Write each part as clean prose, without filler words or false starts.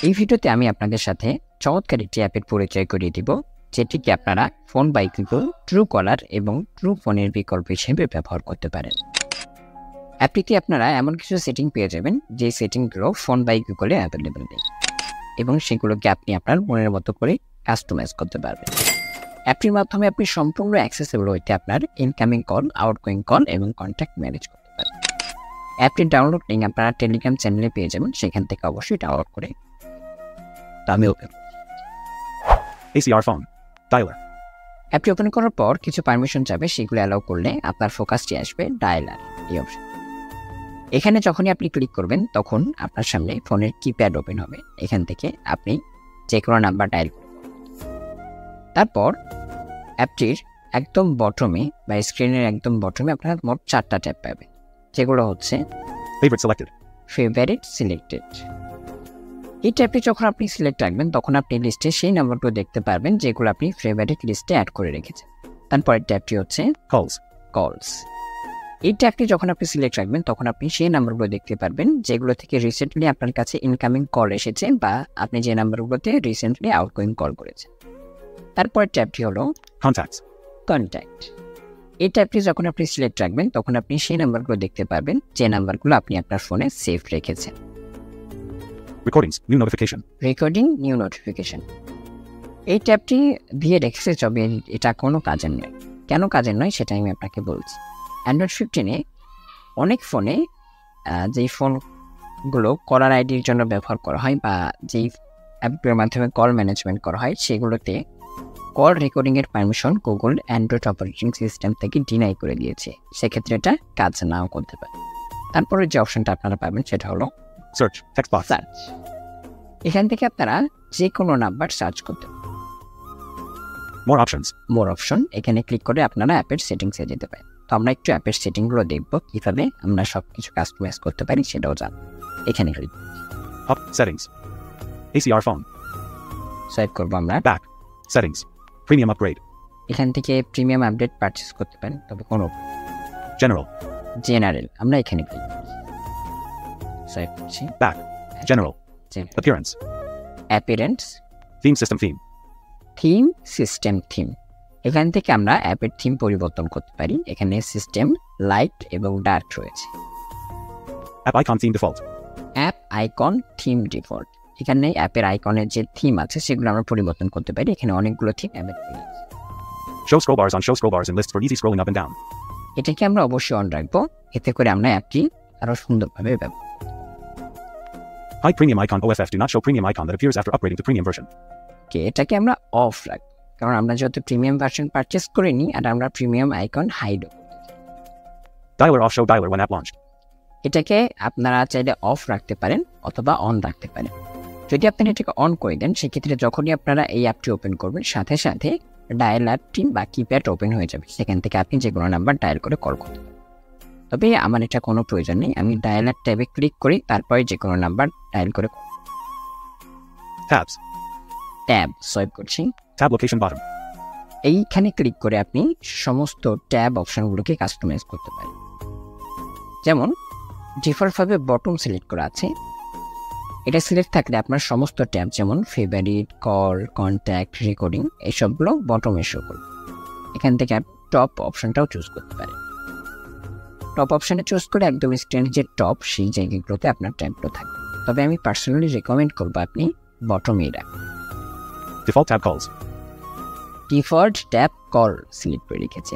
এই ভিডিওতে আমি আপনাদের সাথে চমৎকার একটি অ্যাপের পরিচয় করিয়ে দিব, যেটিকে আপনারা phone by Google, Truecaller এবং ট্রু ফোনের বিকল্প হিসেবে ব্যবহার করতে পারেন। অ্যাপটিতে আপনারা এমন কিছু সেটিং পেয়ে যাবেন যে সেটিংগুলো ফোন বাই গুগলে অ্যাভেলেবল নেই, এবং সেগুলোকে আপনি আপনার মনের মতো করে কাস্টমাইজ করতে পারবেন। অ্যাপটির মাধ্যমে আপনি সম্পূর্ণ অ্যাক্সেসেবল হইতে আপনার ইনকামিং কল, আউটগোয়িং কল এবং কন্ট্যাক্ট ম্যানেজ করতে পারেন। অ্যাপটির ডাউনলোড লিঙ্ক আপনারা টেলিগ্রাম চ্যানেলে পেয়ে যাবেন, সেখান থেকে অবশ্যই ডাউনলোড করে আমি ওপেন ACR phone. Dialer. অ্যাপটি ওপেন করার পর কিছু পারমিশন যাবে, সেগুলো অ্যালাউ করলে আপনার ফোকাসটি আসবে ডায়ালার এই অপশন। এখানে যখনই আপনি ক্লিক করবেন তখন আপনার সামনে ফোনের কিপ্যাড ওপেন হবে। এখান থেকে আপনি যে কোনো নাম্বার ডায়াল করবেন। তারপর অ্যাপটির একদম বটমে বা স্ক্রিনের একদম বটমে আপনার মোট 4টা ট্যাব পাবেন, যেগুলো হচ্ছে Favorite selected. Favourite selected. এই ট্যাবটি যখন আপনি সিলেক্ট রাখবেন তখন আপনি লিস্টে সেই নাম্বারগুলো দেখতে পারবেন যেগুলো আপনি ফেভারিট লিস্টে অ্যাড করে রেখেছেন। তারপরের ট্যাবটি হচ্ছে Calls. কলস। এই ট্যাবটি যখন আপনি সিলেক্ট রাখবেন তখন আপনি সেই নাম্বারগুলো দেখতে পারবেন যেগুলো থেকে রিসেন্টলি আপনার কাছে ইনকামিং কল এসেছে বা আপনি যে নাম্বারগুলোতে রিসেন্টলি আউটগোয়িং কল করেছেন। তারপরের ট্যাবটি হলো Contacts. কন্ট্যাক্ট। এই ট্যাবটি যখন আপনি সিলেক্ট রাখবেন তখন আপনি সেই নাম্বারগুলো দেখতে পারবেন যে নাম্বারগুলো আপনি আপনার ফোনে সেভ রেখেছেন। Recordings. New notification. Recording new notification. এই ট্যাবটি দিয়ে রেখেছে, তবে এটা কোনো কাজের নয়। কেন কাজের নয় সেটা আমি আপনাকে বলছি। অ্যান্ড্রয়েড 15-এ অনেক ফোনে যেই ফোনগুলো কলার আইডির জন্য ব্যবহার করা হয় বা যেই অ্যাপগুলোর মাধ্যমে কল ম্যানেজমেন্ট করা হয়, সেগুলোতে কল রেকর্ডিংয়ের permission Google Android operating system থেকে ডিনাই করে দিয়েছে। সেক্ষেত্রে এটা কাজ নাও করতে পারে। তারপরে যে অপশনটা আপনারা পাবেন সেটা হলো Search. Text box. সার্চ। এখান থেকে আপনারা যে কোনো নাম্বার সার্চ করতে পারেন। More options. মোর অপশন, এখানে ক্লিক করে আপনারা অ্যাপের সেটিংসে যেতে পারেন। তো আমরা একটু অ্যাপের সেটিংগুলো দেখব, কীভাবে আমরা সব কিছু কাস্টমাইজ করতে পারি সেটাও জান। এখানে click Up. Settings. ACR phone. Swipe করবো আমরা। Back. Settings. Premium upgrade. এখান থেকে প্রিমিয়াম আপডেট পারচেস করতে পারেন, তবে কোনো General. জেনারেল আমরা এখানে ক্লিক করছি। সোয়াইপ করছি। Back. General. Appearance. Appearance, Theme system theme. Theme, system theme. এখান থেকে আমরা অ্যাপের থিম পরিবর্তন করতে পারি। এখানে সিস্টেম, লাইট এবং ডার্ক রয়েছে। App icon theme default. App icon theme default. এখানে অ্যাপের আইকনের যে থিম আছে সেগুলো আমরা পরিবর্তন করতে পারি। এখানে অনেকগুলো থিম অ্যাভেলেবল আছে। Show scroll bars on show scroll bars and lists for easy scrolling up and down. এটাকে আমরা অবশ্যই অন রাখবো, এতে করে আমরা অ্যাপটি আরও সুন্দরভাবে ব্যবহার। Hide premium icon OFF. Do not show premium icon that appears after upgrading to premium version. এটাকে আমরা অফ রাখবো, কারণ আমরা যেহেতু প্রিমিয়াম ভার্সন পারচেস করিনি আর আমরা প্রিমিয়াম আইকন হাইডও করতে চাই। Dialer off. Show dialer when app launched. এটাকে আপনারা চাইলে অফ রাখতে পারেন অথবা অন রাখতে পারেন। যদি আপনারা এটাকে অন করে দেন, সেক্ষেত্রে যখনই আপনারা এই অ্যাপটি ওপেন করবেন সাথে সাথে ডায়ালারটি বা কিপ্যাড ওপেন হয়ে যাবে। সেখান থেকে আপনি যে কোনো নাম্বার ডায়াল করে কল করতে পারেন। তবে আমার এটা কোনো প্রয়োজন নেই, আমি ডায়ালার ট্যাবে ক্লিক করি, তারপরে যে কোনো নাম্বার ডায়াল করে Tabs. ট্যাব সোয়াইপ করছি। Tab location bottom. এইখানে ক্লিক করে আপনি সমস্ত ট্যাব অপশনগুলোকে কাস্টমাইজ করতে পারেন। যেমন ডিফল্টভাবে বটম সিলেক্ট করা আছে, এটা সিলেক্ট থাকলে আপনার সমস্ত ট্যাব যেমন ফেভারিট, কল, কন্ট্যাক্ট, রেকর্ডিং এইসবগুলো বটমে শো করবে। এখান থেকে আপনি টপ অপশনটাও চুজ করতে পারেন। টপ অপশানে চুজ করে একদম স্ক্রিনের যে টপ সেই জায়গাগুলোতে আপনার ট্যাবগুলো থাকবে। তবে আমি পার্সোনালি রেকমেন্ড করবো আপনি বটমেই রাখুন। Default tab calls. Default tab call select করে রেখেছে।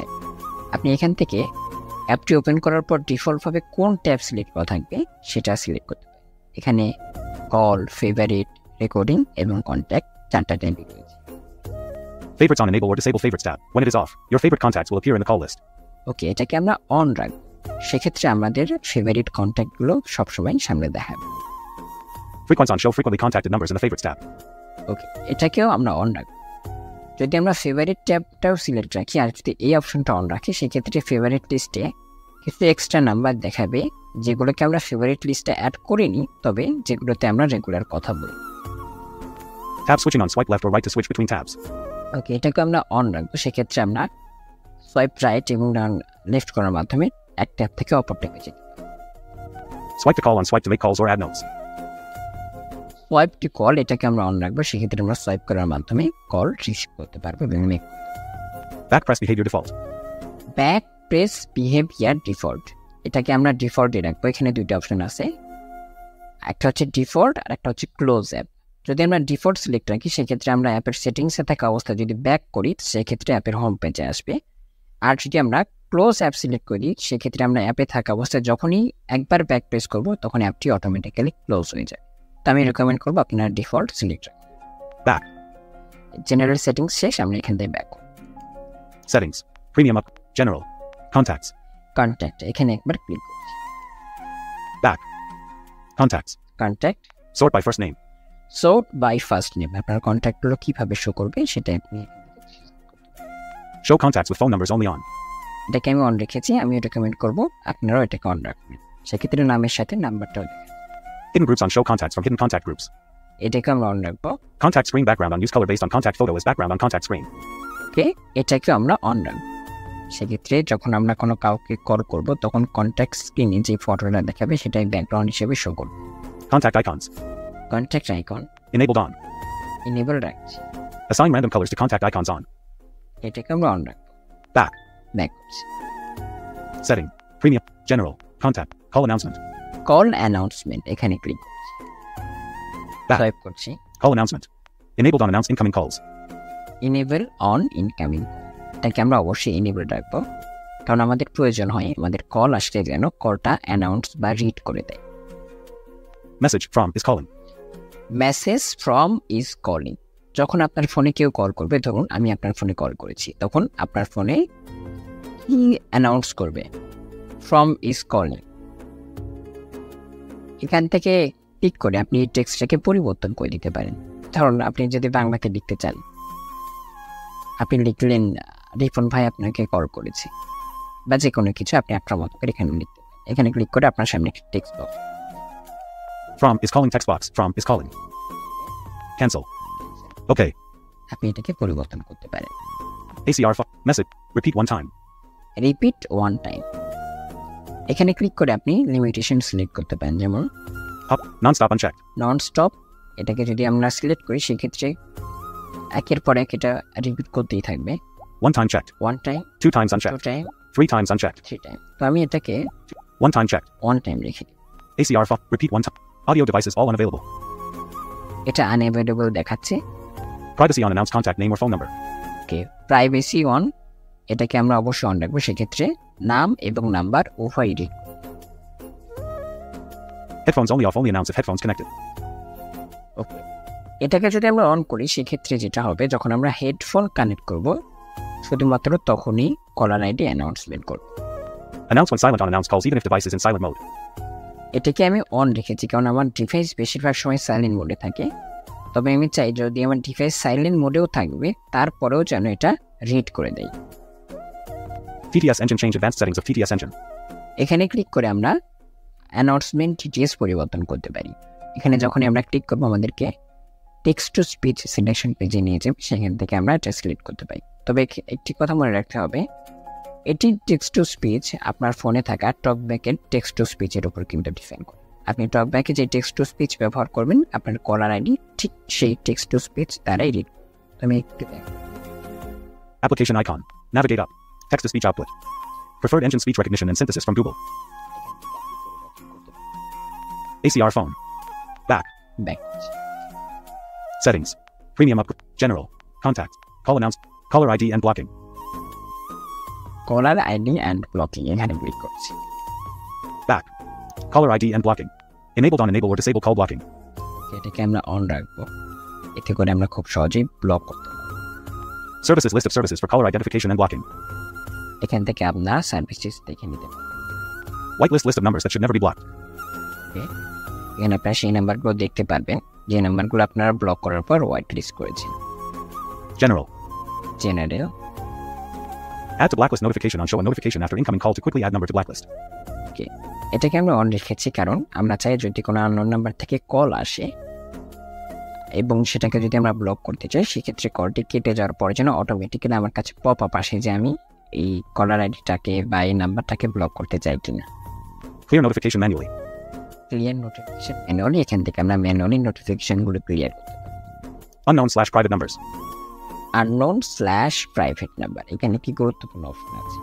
আপনি এখান থেকে অ্যাপটি ওপেন করার পর ডিফল্টভাবে কোন ট্যাব সিলেক্ট করা থাকবে সেটা সিলেক্ট করতে পারেন। এখানে কল, ফেভারিট, রেকর্ডিং এবং কন্ট্যাক্ট 4টা ট্যাবই রয়েছে। Favorites on. Enable or disable favorites tab. When it is off, your favorite contacts will appear in the call list. ওকে, এটাকে আমরা অন রাখবো। সেক্ষেত্রে আমাদের ফেভারিট কন্ট্যাক্টগুলো সবসময় সামনে দেখাবে। Frequency on. Show frequently contacted numbers in the favorites tab. ওকে, এটাকেও আমরা অন রাখবো। যদি আমরা ফেভারিট ট্যাবটাও সিলেক্ট রাখি আর যদি এই অপশনটা অন রাখি, সেক্ষেত্রে ফেভারিট লিস্টে কিছু এক্সট্রা নাম্বার দেখাবে যেগুলোকে আমরা ফেভারিট লিস্টে অ্যাড করিনি, তবে যেগুলোতে আমরা রেগুলার কথা বলি। Tab switching on. Swipe left or right to switch between tabs. ওকে, এটাকে আমরা অন রাখবো। সেক্ষেত্রে আমরা সোয়াইপ রাইট এবং লেফট করার মাধ্যমে এক ট্যাব থেকে অপর ট্যাবে যেতে। Swipe to call on. Swipe to make calls or add notes. Swipe to call এটাকে আমরা অন রাখবো, সেক্ষেত্রে আমরা সোয়াইপ করার মাধ্যমে কল রিসিভ করতে পারবো এবং Back press behavior default. Back press behaviour default এটাকে আমরা ডিফল্টে রাখবো। এখানে দুইটা অপশন আছে, একটা হচ্ছে ডিফল্ট আর একটা হচ্ছে ক্লোজ অ্যাপ। যদি আমরা ডিফল্ট সিলেক্ট রাখি সেক্ষেত্রে আমরা অ্যাপের সেটিংসে থাকা অবস্থায় যদি ব্যাক করি সেক্ষেত্রে অ্যাপের হোম পেজে আসবে। আর যদি আমরা ক্লোজ অ্যাপ সিলেক্ট করি সেক্ষেত্রে আমরা অ্যাপে থাকা অবস্থায় যখনই একবার ব্যাক প্রেস করব তখন অ্যাপটি অটোমেটিক্যালি ক্লোজ হয়ে যায়। তো আমি রেকমেন্ড করবো আপনার ডিফল্ট সিলেক্ট রাখুন। Back. জেনারেল সেটিংস শেষ, আমরা এখান থেকে back. Settings. Premium up. General. Contacts. Contact এখানে একবার ক্লিক করছি। Back. Contacts. কন্ট্যাক্ট Sort by first name. Sort by first name, আপনার কন্ট্যাক্টগুলো কীভাবে শো করবে সেটা আপনি Show contacts with phone numbers only on. এটাকে আমি অন রেখেছি, আমিও রেকমেন্ড করবো আপনারাও এটাকে অন রাখবেন। সেক্ষেত্রে নামের সাথে নাম্বারটাও দেখেন। Hidden groups on show contacts from hidden contact groups. এটাকে আমরা অন রাখবো। Contact screen background on use color based on contact photo as background on contact screen. ওকে, এটাকে আমরা অন রাখবো। সেক্ষেত্রে যখন আমরা কোনো কাউকে কল করব তখন কন্ট্যাক্ট স্ক্রিনে যে ফটোটা দেখাবে সেটাই ব্যাকগ্রাউন্ড হিসেবে শো করবে। Contact icons. Contact icon Enabled on. Enable রাখছি, Assign random colors to contact icons on. এটাকে আমরা অন রাখবো। Back. ব্যাক করছি। Setting. Premium. General. Contact. Call announcement. Call announcement এখানে ক্লিক করছি, Back. সোয়াইপ করছি। Call announcement. Enabled on announced incoming calls. Enable on incoming, এটাকে আমরা অবশ্যই ইনেবল রাখবো, কারণ আমাদের প্রয়োজন হয় আমাদের কল আসলে যেন কলটা অ্যানাউন্স বা রিড করে দেয়। Message from is calling. Message from is calling, যখন আপনার ফোনে কেউ কল করবে, ধরুন আমি আপনার ফোনে কল করেছি, তখন আপনার ফোনে কি অ্যানাউন্স করবে, ফ্রম ইজ কলিং। এখান থেকে ক্লিক করে আপনি এই টেক্সটটাকে পরিবর্তন করে দিতে পারেন। ধরুন আপনি যদি বাংলাকে লিখতে চান, আপনি লিখলেন রিপন ভাই আপনাকে কল করেছে, বা যে কোনো কিছু আপনি আপনার মতো করে এখানে লিখতে পারেন। এখানে ক্লিক করে আপনার সামনে একটি text box, From is calling text box. From is calling. Cancel. Okay. আপনি এটাকে পরিবর্তন করতে পারেন। ACR message. Repeat one time. Repeat one time, এখানে ক্লিক করে আপনি লিমিটেশন সিলেক্ট করতে পারেন, যেমন Up. Non-stop unchecked. Non stop. এটাকে যদি আমরা সিলেক্ট করি সেক্ষেত্রে একের পর এক এটা রিপিট করতেই থাকবে। One time checked. One time, 2 times two unchecked. Time, 3 times unchecked. Three time. তো আমি এটাকে 1 time checked. ওয়ান টাইম রেখে দিই। ACR repeat one time. Audio devices all unavailable. এটা আনঅ্যাভেলেবল দেখাচ্ছে। Privacy on announced contact name or phone number. Okay, privacy on, এটাকে আমরা অবশ্যই অন রাখবো। সেক্ষেত্রে নাম এবং নাম্বার উভয় read. Headphones only off. Only announce if headphones connected. ওকে, এটাকে যদি আমরা অন করি সেক্ষেত্রে যেটা হবে, যখন আমরা হেডফোন কানেক্ট করব শুধুমাত্র তখনই কলার আইডি অ্যানাউন্সমেন্ট করব। Announce when silent on announced calls even if device is in silent mode. এটাকে আমি অন রেখেছি কারণ আমার ডিভাইস বেশিরভাগ সময় সাইলেন্ট মোডে থাকে। তবে আমি চাই যদি আমার ডিভাইস সাইলেন্ট মোডেও থাকবে তারপরেও যেন এটা রিড করে দেয়। TTS engine change advanced settings of TTS engine. এখানে ক্লিক করে আমরা অ্যানাউন্সমেন্ট ডিটেইলস পরিবর্তন করতে পারি। এখানে যখনই আমরা ক্লিক করবো আমাদেরকে টেক্সট টু স্পিচ সিলেকশন পেজে নিয়ে যাবে, সেখান থেকে আমরা এটা সিলেক্ট করতে পারি। তবে একটি কথা মনে রাখতে হবে, এটি টেক্সট টু স্পিচ আপনার ফোনে থাকা টকব্যাকের টেক্সট টু স্পিচের উপর কিন্তু ডিপেন্ড করে। আপনি টকব্যাকে যে টেক্সট টু স্পিচ ব্যবহার করবেন আপনার কলার আইডি ঠিক সেই টেক্সট টু স্পিচ দ্বারাই রিড। আমি একটু Application icon. Navigate up. Text to speech output. Preferred engine speech recognition and synthesis from Google. ACR phone. Back. Back Settings. Premium up. General. Contact. Call announced. Caller ID and blocking. Caller ID and blocking এখানে click করছি। Back. Caller ID and blocking. Enabled on enable or disable call blocking. এটাকে আমরা on রাখবো, এতে করে আমরা খুব সহজেই ব্লক করতে পারবো। Services list of services for caller identification and blocking. এখান থেকে আপনার সার্ভিসেস দেখে নিতে পারেন। Whitelist list of numbers that should never be blocked. এখানে আপনারা সেই নাম্বারগুলো দেখতে পারবেন যে নাম্বারগুলো আপনারা ব্লক করার পর হোয়াইট লিস্ট করেছেন। General. General, Add to blacklist notification on show a notification after incoming call to quickly add number to blacklist. এটাকে আমরা অন রেখেছি কারণ আমরা চাই যদি কোনো আননোন নাম্বার থেকে কল আসে এবং সেটাকে যদি আমরা ব্লক করতে চাই সেক্ষেত্রে কলটি কেটে যাওয়ার পরে যেন অটোমেটিক্যালি আমার কাছে পপ আপ আসে যে আমি এই কলার আইডিটাকে বা এই নাম্বারটাকে ব্লক করতে চাই কিনা। Clear notification manually. Clear notification manually, এখান থেকে আমরা ম্যানুয়ালি নোটিফিকেশনগুলো ক্লিয়ার করতে পারি। Unknown/private numbers. unknown/private নাম্বার, এখানে কি গুরুত্বপূর্ণ অপশন আছে?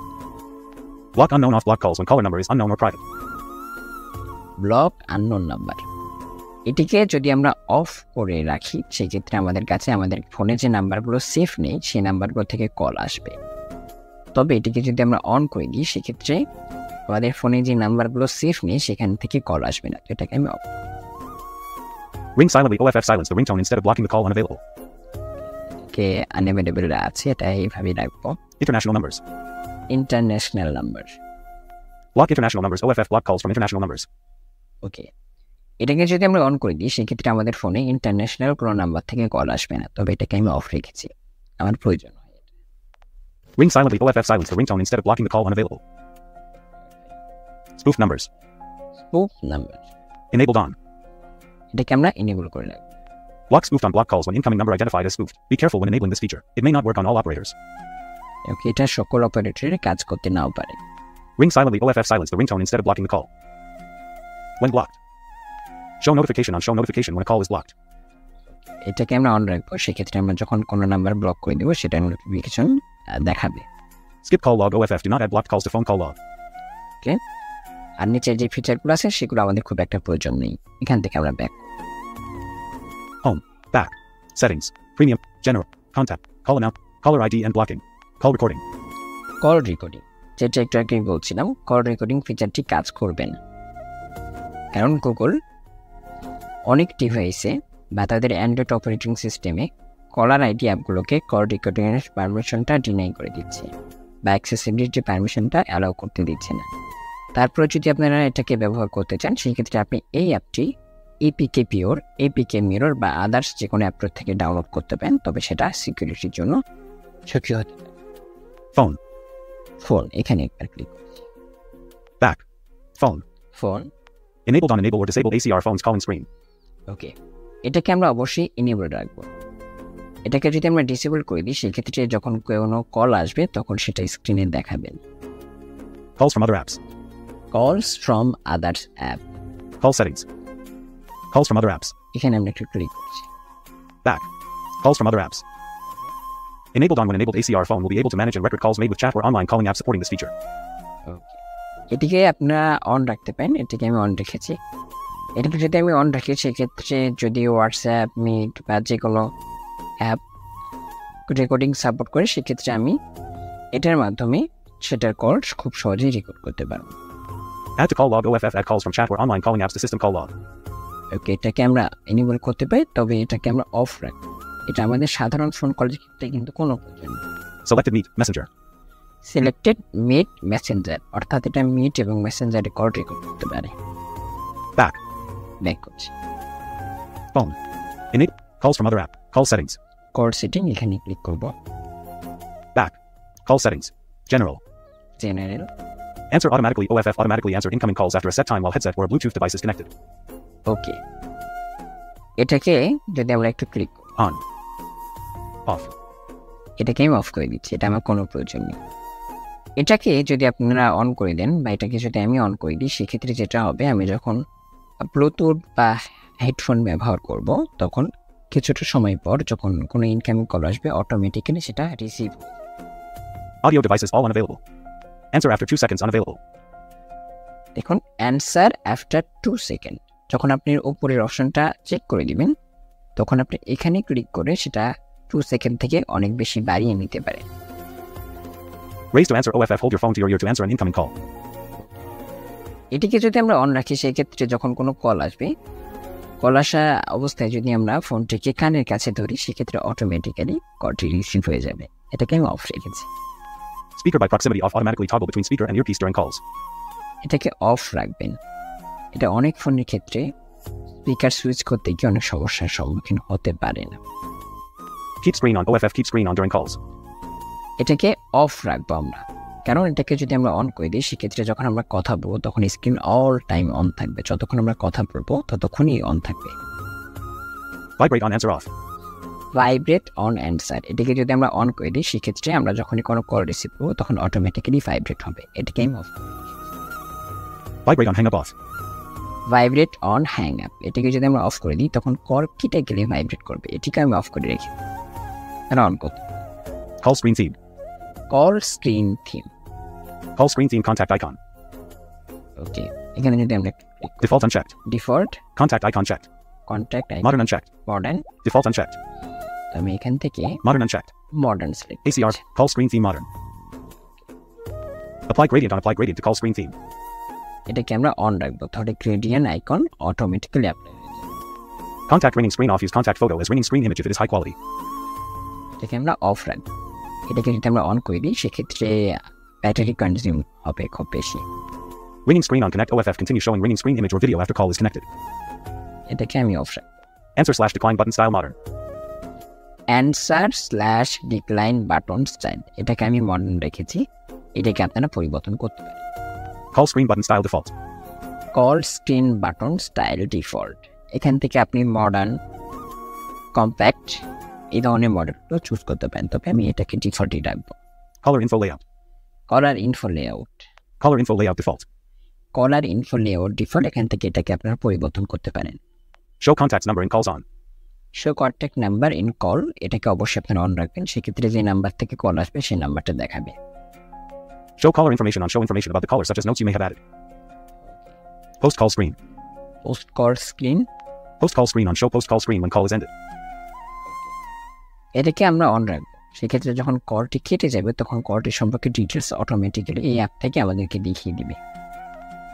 Block unknown off block calls when caller number is unknown or private. Block unknown number, এটিকে যদি আমরা অফ করে রাখি সেক্ষেত্রে আমাদের কাছে আমাদের ফোনে যে নাম্বারগুলো সেফ নেই সেই নাম্বারগুলো থেকে কল আসবে। তবে এটিকে যদি আমরা অন করে দিই সেক্ষেত্রে আমাদের ফোনে যে নাম্বারগুলো সেফ নেই সেখান থেকে কল আসবে না। তো এটাকে আমি of Ring silently. OFF silence the ringtone instead of blocking the call unavailable. K unavailable আছে, এটা এইভাবেই রাখবো। International numbers. International number, Block international numbers. OFF block calls from international numbers. ওকে, এটাকে যদি আমরা অন করে দিই সেক্ষেত্রে আমাদের ফোনে ইন্টারন্যাশনাল কোনো নাম্বার থেকে কল আসবে না। তবে এটাকে আমি অফ রেখেছি, আমার প্রয়োজন হয়। Ring silently. OFF silence the ringtone instead of blocking the call unavailable. Spoof numbers. Spoof number, Enabled on. এটাকে আমরা এনেবল করে রাখবো। Block spoofed on block calls when incoming number identified as spoofed. Be careful when enabling this feature. It may not work on all operators. ওকে, এটা সকল অপারেটরে কাজ করতে নাও পারে। Ring silently. OFF silence the ringtone instead of blocking the call. When blocked. Show notification on show notification when a call is blocked. এটাকে আমরা on রাখবো, সেক্ষেত্রে আমরা যখন কোনো নাম্বার ব্লক করে দেবো সেটা নোটিফিকেশন দেখাবে। Skip call log. OFF do not add blocked calls to phone call log. ওকে, আর নিচে যে ফিচারগুলো আছে সেগুলো আমাদের খুব একটা প্রয়োজন নেই। এখান থেকে আমরা back Back. Settings. Premium. General. Contact. Call amount. Caller ID and blocking. Call recording. Call recording, যেটা একটু আগে বলছিলাম, কল রেকর্ডিং ফিচারটি কাজ করবে না, কারণ গুগল অনেক ডিভাইসে বা তাদের অ্যান্ড্রয়েড অপারেটিং সিস্টেমে কলার আইডি অ্যাপগুলোকে কল রেকর্ডিংয়ের পারমিশনটা ডিনাই করে দিচ্ছে বা অ্যাক্সেসিবিলিটি পারমিশনটা অ্যালাউ করতে দিচ্ছে না। তারপরে যদি আপনারা এটাকে ব্যবহার করতে চান সেক্ষেত্রে আপনি এই অ্যাপটি এপিকে পিওর, এপিকে মিরর বা আদার্স যে কোনো অ্যাপ থেকে ডাউনলোড করতে পারেন, তবে সেটা সিকিউরিটির জন্য ঝুঁকি হতে পারে। Phone. ফোন, এখানে একবার ক্লিক করছি। Back. Phone. Phone, Enabled on enable or disabled ACR phones calling screen. ওকে, এটাকে আমরা অবশ্যই এনেবল রাখবো। এটাকে যদি আমরা ডিসেবল করে দিই সেক্ষেত্রে যখন কোনো কল আসবে তখন সেটা স্ক্রিনে দেখাবেন। Calls from other apps. কলস from others app, Call settings. Calls from other apps. এখানে আমরা একটু ক্লিক করছি। Back. Calls from other apps. Enabled on when enabled ACR phone will be able to manage and record calls made with chat or online calling apps supporting this feature. ওকে, এটিকে আপনারা on রাখতে পারেন, এটিকে আমি on রেখেছি। এটাকে যদি আমি অন রাখি সেক্ষেত্রে যদি হোয়াটসঅ্যাপ, মিট বা যে কোনো অ্যাপ রেকর্ডিং সাপোর্ট করে সেক্ষেত্রে আমি এটার মাধ্যমে সেটার কল খুব সহজেই রেকর্ড করতে পারবো। Add to call log. OFF add calls from chat or online calling apps to system call log. ওকে, এটাকে আমরা এনেবল করতে পারি, তবে এটাকে আমরা অফ রাখবো। এটা আমাদের সাধারণ ফোন কলের ক্ষেত্রে কিন্তু কোনো প্রয়োজন নেই। Selected Meet Messenger. Selected Meet Messenger, অর্থাৎ এটা মিট এবং মেসেঞ্জারে কল রেকর্ড করতে পারে। Back. ব্যাক করছি। Phone. Enable calls from other app. Call settings. Call setting, এখানে ক্লিক করব। Back. Call settings. General. General, Answer automatically. OFF automatically answer incoming calls after a set time while headset or a Bluetooth device is connected. ওকে, এটাকে যদি আমরা একটু click করি, On. Off. এটাকে আমি of করে দিচ্ছি, এটা আমার কোনো প্রয়োজন নেই। এটাকে যদি আপনারা অন করে দেন বা এটাকে যদি আমি অন করে দিই সেক্ষেত্রে যেটা হবে, আমি যখন ব্লুটুথ বা হেডফোন ব্যবহার করব তখন কিছুটা সময় পর যখন কোনো ইনকামিং কল আসবে অটোমেটিক্যালি সেটা receive. Audio devices all unavailable. Answer after 2 seconds unavailable. দেখুন, অ্যান্সার আফটার 2 সেকেন্ড, যখন আপনি উপরের অপশনটা চেক করে দিবেন তখন আপনি এখানে ক্লিক করে সেটা 2 সেকেন্ড থেকে অনেক বেশি বাড়িয়ে নিতে পারেন। Raise to answer. OFF hold your phone to your ear to answer an incoming call. এটিকে যদি আমরা অন রাখি সেক্ষেত্রে যখন কোনো কল আসবে, কল আসা অবস্থায় যদি আমরা ফোনটিকে কানের কাছে ধরি সেক্ষেত্রে অটোমেটিক্যালি কলটি রিসিভ হয়ে যাবে। এটাকে আমি অফ রেখেছি। Speaker by proximity off. Automatically toggle between speaker and earpiece during calls. এটাকে অফ রাখবেন। এটা অনেক ফোনের ক্ষেত্রে স্পিকার সুইচ করতে গিয়ে অনেক সমস্যার সম্মুখীন হতে পারে না। Keep screen on. OFF keep screen on during calls. এটাকে অফ রাখবো আমরা, কারণ এটাকে যদি আমরা অন করে দিই সেক্ষেত্রে যখন আমরা কথা বলবো তখন স্ক্রিন অল টাইম অন থাকবে, যতক্ষণ আমরা কথা বলবো ততক্ষণই অন থাকবে। Vibrate on. Answer off. Vibrate on answer, এটাকে যদি আমরা অন করে দিই সেক্ষেত্রে আমরা যখনই কোনো কল রিসিভ করবো তখন অটোমেটিক্যালি ভাইব্রেট হবে। এটাকে আমি of. Vibrate on. Hang up off. Vibrate on hang up, এটাকে যদি আমরা অফ করে দিই তখন কল কেটে গেলে ভাইব্রেট করবে, এটিকে আমি অফ করে রেখে অন করতে। Call screen theme. Call screen theme, Call screen theme contact icon. ওকে, এখানে যদি আমরা Default unchecked. Default Contact icon checked. Contact Modern unchecked. Modern, Default unchecked. আমি এখান থেকে Modern unchecked. Modern select ACR. Call screen theme modern. Apply gradient on apply gradient to call screen theme. এটাকে আমরা on রাখবো, তাহলে gradient icon automatically apply হয়ে যাবে। Contact ringing screen off. Use contact photo as ringing screen image if it is high quality. এটাকে আমরা of রাখবো। এটাকে যদি আমরা অন করে দিই সেক্ষেত্রে ব্যাটারি কনজিউম হবে খুব বেশি। Ringing screen on connect OFF. Continue showing ringing screen image or video after call is connected. এটাকে আমি অফ রাখবো। Answer/decline button style modern. Answer decline button style, এটাকে আমি মডার্ন রেখেছি, এটাকে আপনারা পরিবর্তন করতে পারেন। Call screen button style default. Call screen button style default, এখান থেকে আপনি মডার্ন, কম্প্যাক্ট এই ধরনের মডেলগুলো চুজ করতে পারেন, তবে আমি এটাকে ডিফল্টই রাখবো। Color info layout. Colour info layout, Color info layout default. Colour info layout default, এখান থেকে এটাকে আপনারা পরিবর্তন করতে পারেন। Show contacts number in calls on. Show contact number in call, এটাকে অবশ্যই আপনারা অন রাখবেন, সেক্ষেত্রে যে নাম্বার থেকে কল আসবে সেই নাম্বারটা দেখাবে। Show caller information on. Show information about the caller such as notes you may have added. Post call screen. Post call screen, Post call screen on. Show post call screen when call is ended. এটাকে আমরা on রাখবো, সেক্ষেত্রে যখন কলটি কেটে যাবে তখন কলটি সম্পর্কে ডিটেলস অটোমেটিক্যালি এই অ্যাপ থেকে আমাদেরকে দেখিয়ে দিবে।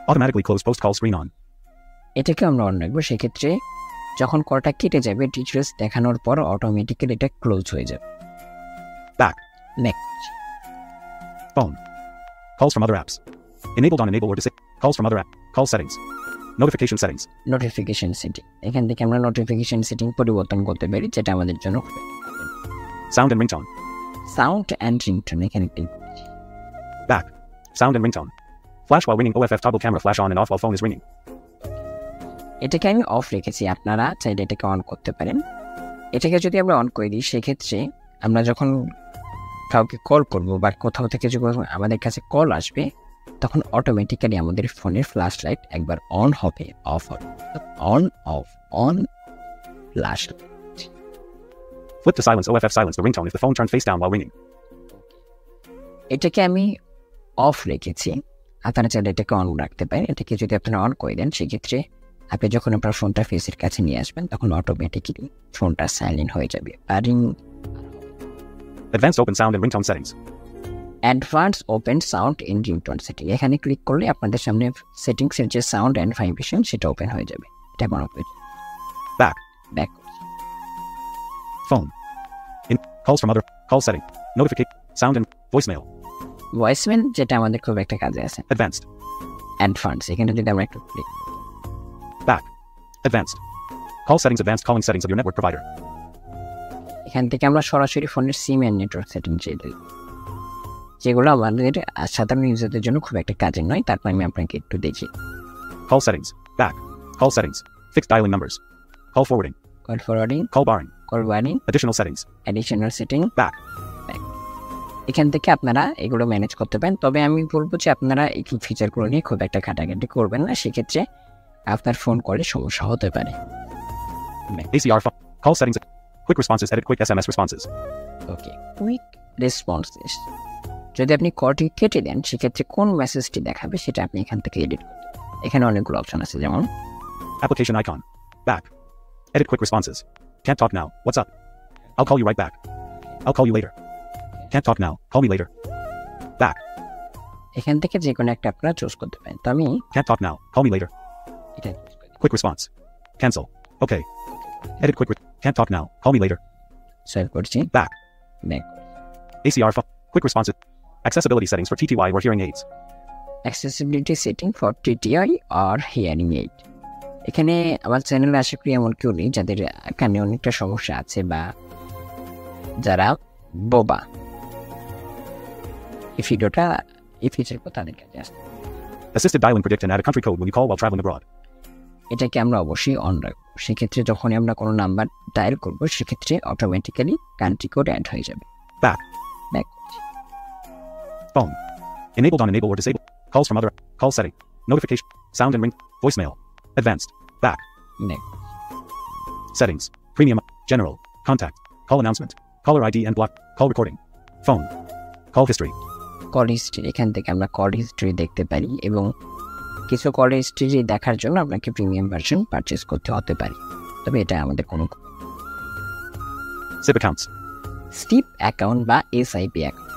Automatically close post call screen on. এটাকে আমরা অন রাখবো, সেক্ষেত্রে যখন কলটা কেটে যাবে ডিটেলস দেখানোর পর অটোমেটিক্যালি এটা ক্লোজ হয়ে যাবে। Back. Next, Phone. Calls from other apps. Enabled on enable or disable. Calls from other app. Call settings. Notification settings. Notification setting, এখান থেকে আমরা নোটিফিকেশন সেটিং পরিবর্তন করতে পারি, যেটা আমাদের জন্য Sound and ringtone. Sound and ringtone, এখানে ক্লিক করছি। Back. Sound and ringtone. Flash while ringing. OFF toggle camera flash on and off while phone is ringing. এটাকে আমি অফ রেখেছি, আপনারা চাইলে এটাকে অন করতে পারেন। এটাকে যদি আমরা অন করে দিই সেক্ষেত্রে আমরা যখন কাউকে কল করব বা কোথাও থেকে যখন আমাদের কাছে কল আসবে তখন অটোমেটিক্যালি আমাদের ফোনের ফ্ল্যাশ লাইট একবার অন হবে, অফ হবে, on of on flash. Flip to silence. OFF silence the ringtone if the phone turned face down while ringing. এটাকে আমি অফ রেখেছি, আপনারা চাইলে এটাকে অন রাখতে পারেন। এটাকে যদি আপনারা অন করে দেন সেক্ষেত্রে আপনি যখন আপনার ফোনটা ফেসের কাছে নিয়ে আসবেন তখন অটোমেটিক্যালি ফোনটা সাইলেন্ট হয়ে যাবে। আর Advanced open sound and ringtone settings. Advance open sound in ringtone setting, এখানে ক্লিক করলে আপনাদের সামনে সেটিংসের যে সাউন্ড অ্যান্ড ভাইব্রেশন সেটা ওপেন হয়ে যাবে। এটা এখন open Back. Back. Phone. In calls from other. Call setting. Notification. Sound and voicemail. Voicemail, যেটা আমাদের খুব একটা কাজে আছে। Advanced. অ্যাডভান্স, এখানে যদি আমরা একটু click, Back. Advanced. Call settings. Advanced calling settings of your network provider. এখান থেকে আমরা সরাসরি ফোনের সিম অ্যান্ড নেটওয়ার্ক সেটিং চেয়ে দিই, যেগুলো আমাদের সাধারণ ইউজারদের জন্য খুব একটা কাজের নয়। তারপর আমি আপনাকে একটু দেখি। Call settings. Back. Call settings. Fixed dialing numbers. Call forwarding. Call forwarding, Call barring. Call warning, Additional settings. Additional setting, Back. এখান থেকে আপনারা এগুলো ম্যানেজ করতে পারেন। তবে আমি বলবো যে আপনারা এই ফিচারগুলো নিয়ে খুব একটা ঘাটাঘাটি করবেন না, সেক্ষেত্রে আপনার ফোন কলে সমস্যা হতে পারে। ACR phone. Call settings. Quick responses. Edit quick SMS responses. ওকে, কুইক রেসপন্সেস, যদি আপনি কলটি কেটে দেন সেক্ষেত্রে কোন মেসেজটি দেখাবে সেটা আপনি এখান থেকে এডিট করতে পারেন। এখানে অনেকগুলো অপশন আছে, যেমন Application icon. Back. Edit quick responses. Can't talk now. What's up? I'll call you right back. I'll call you later. Can't talk now. Call me later. Back. এখান থেকে যে কোনো একটা আপনারা চুজ করতে পারেন। তো আমি Can't talk now. Call me later. এটা চুজ করি, Quick response. Cancel. Okay. Edit quick. Can't talk now. Call me later. Save করছি, Back. Back. ACR phone. Quick responses. Accessibility settings for TTY or hearing aids. Accessibility setting for TTY আর hearing aid, এখানে আমার চ্যানেলে আশা করি এমন কেউ নেই যাদের কানে অনেকটা সমস্যা আছে বা যারা বোবা। এই ভিডিওটা এই ফিচারটা তাদের কাছে আসছে। Assisted dialing. Predict and add a country code when you call while traveling abroad. এটাকে আমরা অবশ্যই অন রাখবো, সেক্ষেত্রে যখনই আমরা কোনো নাম্বার ডায়াল করবো সেক্ষেত্রে অটোমেটিক্যালি কান্ট্রি কোড অ্যাড হয়ে যাবে। Back. Back. Phone. Enabled on enable or disable. Calls from other. Call setting. Notification. Sound and ring. Voicemail. Advanced. Back. Next. Settings. Premium. General. Contact. Call announcement. Caller ID and block. Call recording. Phone. Call history. Call history, এখান থেকে আমরা call history দেখতে পারি এবং কিছু call history দেখার জন্য আপনাকে প্রিমিয়াম ভার্সন পারচেস করতে হতে পারে, তবে এটা আমাদের কোনো SIP accounts. স্টিপ অ্যাকাউন্ট বা এসআইপি অ্যাকাউন্ট,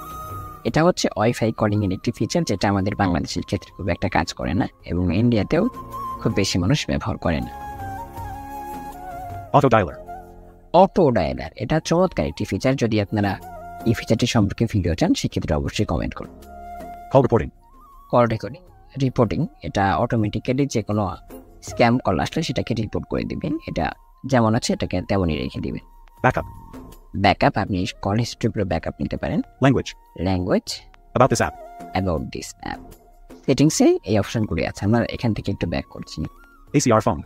এটা হচ্ছে ওয়াইফাই কলিংয়ের একটি ফিচার যেটা আমাদের বাংলাদেশের ক্ষেত্রে খুব একটা কাজ করে না এবং ইন্ডিয়াতেও খুব বেশি মানুষ ব্যবহার করে না। Auto dialer. অটো ডায়ালার, এটা চমৎকার একটি ফিচার। যদি আপনারা এই ফিচারটি সম্পর্কে ভিডিও চান সেক্ষেত্রে অবশ্যই কমেন্ট করুন। Call reporting. Call recording reporting, এটা অটোমেটিক্যালি যে কোনো স্ক্যাম কল আসলে সেটাকে রিপোর্ট করে দিবেন, এটা যেমন আছে এটাকে তেমনই রেখে দিবেন। Backup. ব্যাকআপ, আপনি কল হিস্ট্রি পুরো ব্যাকআপ নিতে পারেন। Language. Language, About this app. About this app, সেটিংসে এই অপশনগুলি আছে। আমরা এখান থেকে একটু ব্যাক করছি। ACR phone.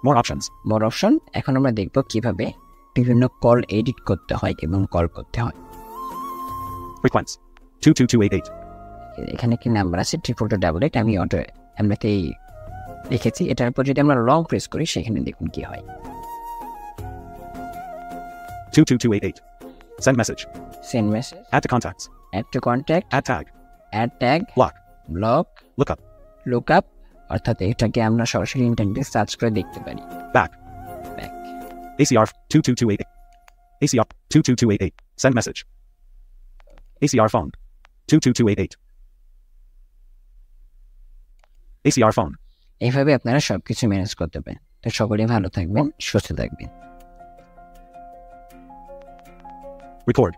More options. মোর অপশন, এখন আমরা দেখব কিভাবে বিভিন্ন কল এডিট করতে হয় এবং কল করতে হয়। Frequency. 22288. এখানে কি নাম্বার আছে 34288, আমি অটো এমনিতেই লিখেছি। এটার উপর যদি আমরা লং প্রেস করি সেখানে দেখুন কি হয়। 22288. Send message. Send message, Add to contacts. Add to contact, Add tag. Add tag, Block. Block, Look up. Look up, অর্থাৎ এটাকে আমরা সরাসরি ইন্টারনেটে সার্চ করে দেখতে পারি। Back. Back, ACR 22288. ACR 22288. Send message. ACR phone. 22288. ACR phone. এইভাবে আপনারা সবকিছু ম্যানেজ করতে পারেন। তো সকলেই ভালো থাকবেন, সুস্থ থাকবেন। Record.